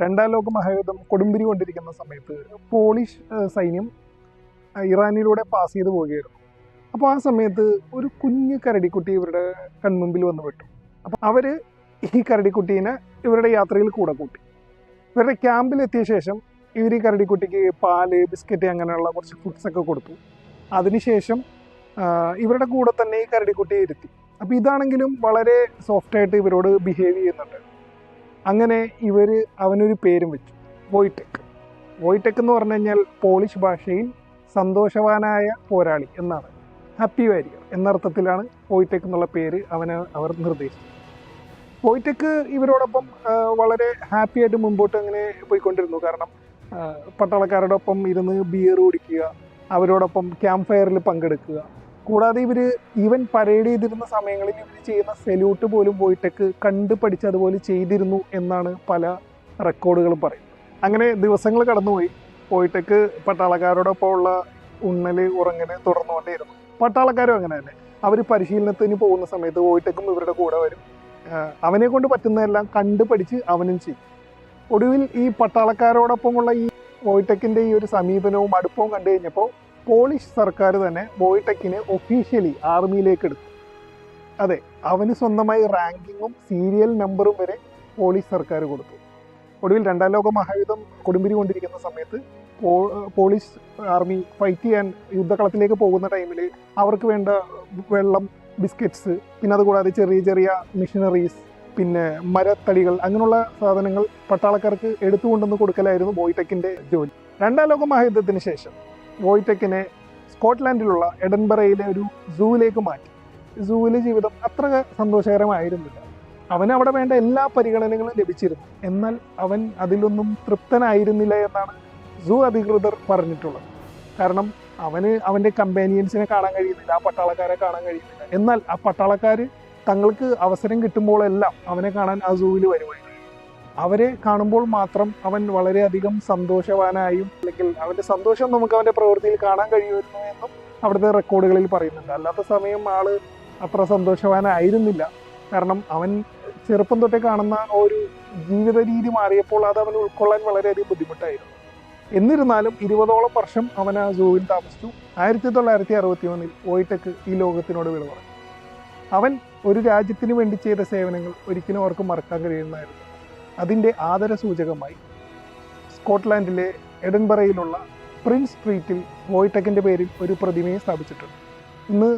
രണ്ടാം ലോക മഹായുദ്ധം കൊടുമ്പിരി കൊണ്ടിരിക്കുന്ന സമയത്ത് പോളിഷ് സൈന്യം ഇറാനിലൂടെ പാസ് ചെയ്ത് പോവുകയായിരുന്നു. അപ്പോൾ ആ സമയത്ത് ഒരു കുഞ്ഞു കരടിക്കുട്ടി ഇവരുടെ കൺമുമ്പിൽ വന്ന് പെട്ടു. അപ്പോൾ അവർ ഈ കരടിക്കുട്ടീനെ ഇവരുടെ യാത്രയിൽ കൂടെ കൂട്ടി. ഇവരുടെ ക്യാമ്പിലെത്തിയ ശേഷം ഇവർ ഈ കരടിക്കുട്ടിക്ക് പാല്, ബിസ്ക്കറ്റ് അങ്ങനെയുള്ള കുറച്ച് ഫുഡ്സൊക്കെ കൊടുത്തു. അതിനുശേഷം ഇവരുടെ കൂടെ തന്നെ ഈ കരടിക്കുട്ടിയെ ഇരുത്തി. അപ്പോൾ ഇതാണെങ്കിലും വളരെ സോഫ്റ്റായിട്ട് ഇവരോട് ബിഹേവ് ചെയ്യുന്നുണ്ട്. അങ്ങനെ അവനൊരു പേരും വെച്ചു, വോയ്റ്റെക്. വോയ്റ്റെക് എന്ന് പറഞ്ഞു കഴിഞ്ഞാൽ പോളിഷ് ഭാഷയിൽ സന്തോഷവാനായ പോരാളി എന്നാണ്, ഹാപ്പി വാരിയർ എന്നർത്ഥത്തിലാണ് വോയ്റ്റെക് എന്നുള്ള പേര് അവർ നിർദ്ദേശിച്ചത്. വോയ്റ്റെക് ഇവരോടൊപ്പം വളരെ ഹാപ്പി ആയിട്ട് മുമ്പോട്ട് അങ്ങനെ പോയിക്കൊണ്ടിരുന്നു. കാരണം പട്ടാളക്കാരോടൊപ്പം ഇരുന്ന് ബിയർ കുടിക്കുക, അവരോടൊപ്പം ക്യാമ്പ് ഫയറിൽ പങ്കെടുക്കുക. കൂടാതെ ഈവൻ പരേഡ് ചെയ്തിരുന്ന സമയങ്ങളിൽ ഇവർ ചെയ്യുന്ന സെല്യൂട്ട് പോലും വോയ്റ്റെക് കണ്ട് പഠിച്ച് അതുപോലെ ചെയ്തിരുന്നു എന്നാണ് പല റെക്കോർഡുകളും പറയുന്നത്. അങ്ങനെ ദിവസങ്ങൾ കടന്നുപോയി. വോയ്റ്റെക് പട്ടാളക്കാരോടൊപ്പം ഉള്ള ഉണ്ണല് ഉറങ്ങല് തുടർന്നുകൊണ്ടേയിരുന്നു. പട്ടാളക്കാരും അങ്ങനെ തന്നെ. അവർ പരിശീലനത്തിന് പോകുന്ന സമയത്ത് വോയ്റ്റെക്കും ഇവരുടെ കൂടെ വരും. അവനെ കൊണ്ട് പറ്റുന്നതെല്ലാം കണ്ട് പഠിച്ച് അവനും ചെയ്യും. ഒടുവിൽ ഈ പട്ടാളക്കാരോടൊപ്പമുള്ള ഈ വോയ്റ്റെക്കിൻ്റെ ഈ ഒരു സമീപനവും അടുപ്പവും കണ്ടു കഴിഞ്ഞപ്പോൾ പോളിഷ് സർക്കാർ തന്നെ വോയ്റ്റെക്കിനെ ഒഫീഷ്യലി ആർമിയിലേക്ക് എടുത്തു. അതെ, അവന് സ്വന്തമായി റാങ്കിങ്ങും സീരിയൽ നമ്പറും വരെ പോളിഷ് സർക്കാർ കൊടുത്തു. ഒടുവിൽ രണ്ടാം ലോക മഹായുദ്ധം കൊടുമ്പിരി കൊണ്ടിരിക്കുന്ന സമയത്ത് പോളിഷ് ആർമി ഫൈറ്റ് ചെയ്യാൻ യുദ്ധകളത്തിലേക്ക് പോകുന്ന ടൈമിൽ അവർക്ക് വേണ്ട വെള്ളം, ബിസ്ക്കറ്റ്സ്, പിന്നെ അതുകൂടാതെ ചെറിയ ചെറിയ മിഷനറീസ്, പിന്നെ മരത്തടികൾ, അങ്ങനെയുള്ള സാധനങ്ങൾ പട്ടാളക്കാർക്ക് എടുത്തുകൊണ്ടുവന്ന് കൊടുക്കലായിരുന്നു വോയ്റ്റെക്കിൻ്റെ ജോലി. രണ്ടാം ലോക മഹായുദ്ധത്തിന് ശേഷം വോയ്റ്റെക്കിനെ സ്കോട്ട്ലാൻഡിലുള്ള എഡൻബറയിലെ ഒരു സൂവിലേക്ക് മാറ്റി. സൂവിലെ ജീവിതം അത്ര സന്തോഷകരമായിരുന്നില്ല. അവന് അവിടെ വേണ്ട എല്ലാ പരിഗണനകളും ലഭിച്ചിരുന്നു. എന്നാൽ അവൻ അതിലൊന്നും തൃപ്തനായിരുന്നില്ല എന്നാണ് സൂ അധികൃതർ പറഞ്ഞിട്ടുള്ളത്. കാരണം അവൻ്റെ കമ്പാനിയൻസിനെ കാണാൻ കഴിയുന്നില്ല, ആ പട്ടാളക്കാരെ കാണാൻ കഴിയുന്നില്ല. എന്നാൽ ആ പട്ടാളക്കാർ തങ്ങൾക്ക് അവസരം കിട്ടുമ്പോഴെല്ലാം അവനെ കാണാൻ ആ സൂവിൽ വരുമായിരുന്നു. അവരെ കാണുമ്പോൾ മാത്രം അവൻ വളരെയധികം സന്തോഷവാനായും, അല്ലെങ്കിൽ അവൻ്റെ സന്തോഷം നമുക്ക് അവൻ്റെ പ്രവൃത്തിയിൽ കാണാൻ കഴിയുമായിരുന്നു എന്നും അവിടുത്തെ റെക്കോർഡുകളിൽ പറയുന്നുണ്ട്. അല്ലാത്ത സമയം ആള് അത്ര സന്തോഷവാനായിരുന്നില്ല. കാരണം അവൻ ചെറുപ്പം തൊട്ടേ കാണുന്ന ഒരു ജീവിത രീതി മാറിയപ്പോൾ അത് അവന് ഉൾക്കൊള്ളാൻ വളരെയധികം ബുദ്ധിമുട്ടായിരുന്നു. എന്നിരുന്നാലും 20ഓളം വർഷം അവൻ ആ സൂവിൽ താമസിച്ചു. 1961 വോയ്റ്റെക് ഈ ലോകത്തിനോട് വിട പറഞ്ഞു. അവൻ ഒരു രാജ്യത്തിന് വേണ്ടി ചെയ്ത സേവനങ്ങൾ ഒരിക്കലും അവർക്ക് മറക്കാൻ കഴിയുന്നതായിരുന്നു. അതിൻ്റെ ആദരസൂചകമായി സ്കോട്ട്ലാൻഡിലെ എഡൻബറയിലുള്ള പ്രിൻസ് സ്ട്രീറ്റിൽ വോയ്റ്റെക്കിൻ്റെ പേരിൽ ഒരു പ്രതിമയെ സ്ഥാപിച്ചിട്ടുണ്ട്. ഇന്ന്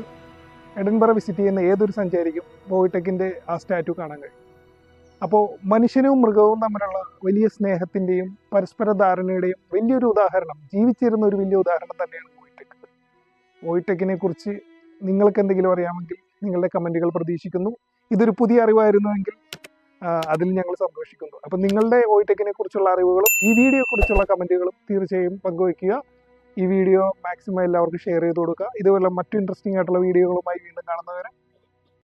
എഡൻബറ വിസിറ്റ് ചെയ്യുന്ന ഏതൊരു സഞ്ചാരിക്കും വോയ്റ്റെക്കിൻ്റെ ആ സ്റ്റാറ്റു കാണാൻ കഴിയും. അപ്പോൾ മനുഷ്യനും മൃഗവും തമ്മിലുള്ള വലിയ സ്നേഹത്തിൻ്റെയും പരസ്പര ധാരണയുടെയും വലിയൊരു ഉദാഹരണം, ജീവിച്ചിരുന്ന ഒരു വലിയ ഉദാഹരണം തന്നെയാണ് വോയ്റ്റെക്. വോയ്റ്റെക്കിനെ കുറിച്ച് നിങ്ങൾക്ക് എന്തെങ്കിലും അറിയാമെങ്കിൽ നിങ്ങളുടെ കമൻറ്റുകൾ പ്രതീക്ഷിക്കുന്നു. ഇതൊരു പുതിയ അറിവായിരുന്നുവെങ്കിൽ അതിൽ ഞങ്ങൾ സന്തോഷിക്കുന്നു. അപ്പം നിങ്ങളുടെ വോയ്റ്റെക്കിനെ കുറിച്ചുള്ള അറിവുകളും ഈ വീഡിയോയെ കുറിച്ചുള്ള കമൻറ്റുകളും തീർച്ചയായും പങ്കുവയ്ക്കുക. ഈ വീഡിയോ മാക്സിമം എല്ലാവർക്കും ഷെയർ ചെയ്ത് കൊടുക്കുക. ഇതുപോലെ മറ്റു ഇൻട്രസ്റ്റിംഗ് ആയിട്ടുള്ള വീഡിയോകളുമായി വീണ്ടും കാണുന്നവരെ